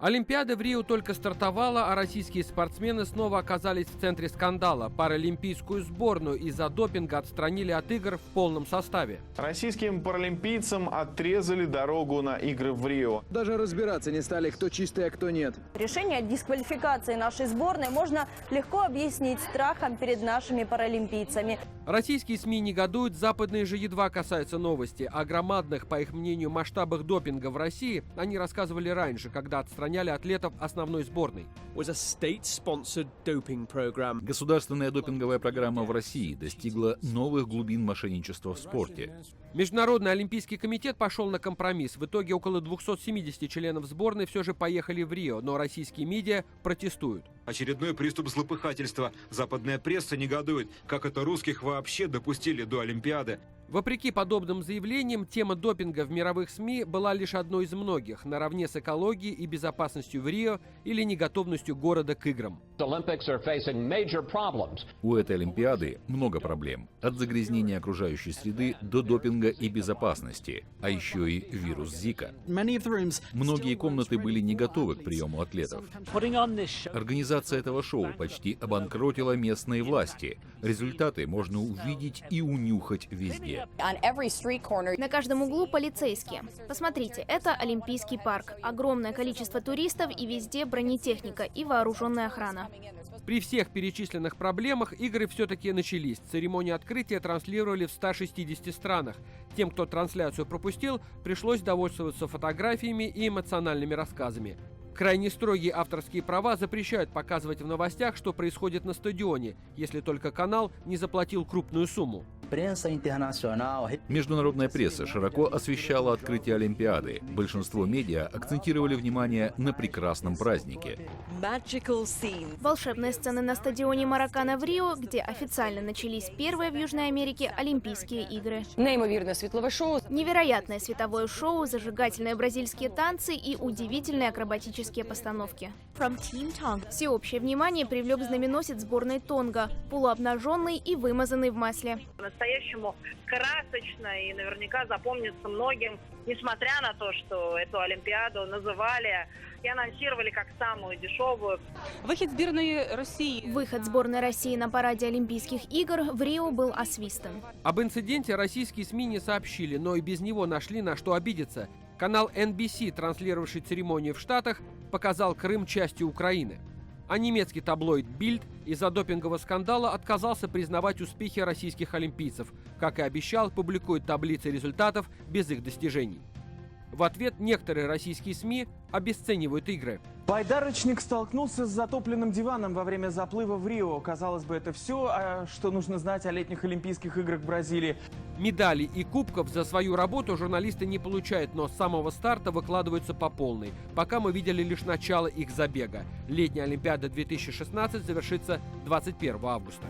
Олимпиада в Рио только стартовала, а российские спортсмены снова оказались в центре скандала. Паралимпийскую сборную из-за допинга отстранили от игр в полном составе. Российским паралимпийцам отрезали дорогу на игры в Рио. Даже разбираться не стали, кто чистый, а кто нет. Решение о дисквалификации нашей сборной можно легко объяснить страхом перед нашими паралимпийцами. Российские СМИ негодуют, западные же едва касаются новости. О громадных, по их мнению, масштабах допинга в России они рассказывали раньше, когда отстраняли атлетов основной сборной. Государственная допинговая программа в России достигла новых глубин мошенничества в спорте. Международный олимпийский комитет пошел на компромисс. В итоге около 270 членов сборной все же поехали в Рио, но российские медиа протестуют. Очередной приступ злопыхательства. Западная пресса негодует, как это русских вообще допустили до Олимпиады. Вопреки подобным заявлениям, тема допинга в мировых СМИ была лишь одной из многих, наравне с экологией и безопасностью в Рио или неготовностью города к играм. У этой Олимпиады много проблем. От загрязнения окружающей среды до допинга и безопасности, а еще и вирус Зика. Многие комнаты были не готовы к приему атлетов. Организация этого шоу почти обанкротила местные власти. Результаты можно увидеть и унюхать везде. На каждом углу полицейские. Посмотрите, это Олимпийский парк. Огромное количество туристов и везде бронетехника и вооруженная охрана. При всех перечисленных проблемах игры все-таки начались. Церемонию открытия транслировали в 160 странах. Тем, кто трансляцию пропустил, пришлось довольствоваться фотографиями и эмоциональными рассказами. Крайне строгие авторские права запрещают показывать в новостях, что происходит на стадионе, если только канал не заплатил крупную сумму. Международная пресса широко освещала открытие Олимпиады. Большинство медиа акцентировали внимание на прекрасном празднике. Волшебные сцены на стадионе Маракана в Рио, где официально начались первые в Южной Америке Олимпийские игры. Невероятное световое шоу, зажигательные бразильские танцы и удивительные акробатические постановки. Всеобщее внимание привлек знаменосец сборной Тонга, полуобнаженный и вымазанный в масле. По-настоящему красочно и наверняка запомнится многим, несмотря на то, что эту Олимпиаду называли и анонсировали как самую дешевую. Выход сборной России на параде Олимпийских игр в Рио был освистан. Об инциденте российские СМИ не сообщили, но и без него нашли на что обидеться. Канал NBC, транслировавший церемонию в Штатах, показал Крым частью Украины. А немецкий таблоид Bild из-за допингового скандала отказался признавать успехи российских олимпийцев. Как и обещал, публикует таблицы результатов без их достижений. В ответ некоторые российские СМИ обесценивают игры. Байдарочник столкнулся с затопленным диваном во время заплыва в Рио. Казалось бы, это все, что нужно знать о летних Олимпийских играх в Бразилии. Медалей и кубков за свою работу журналисты не получают, но с самого старта выкладываются по полной. Пока мы видели лишь начало их забега. Летняя Олимпиада 2016 завершится 21 августа.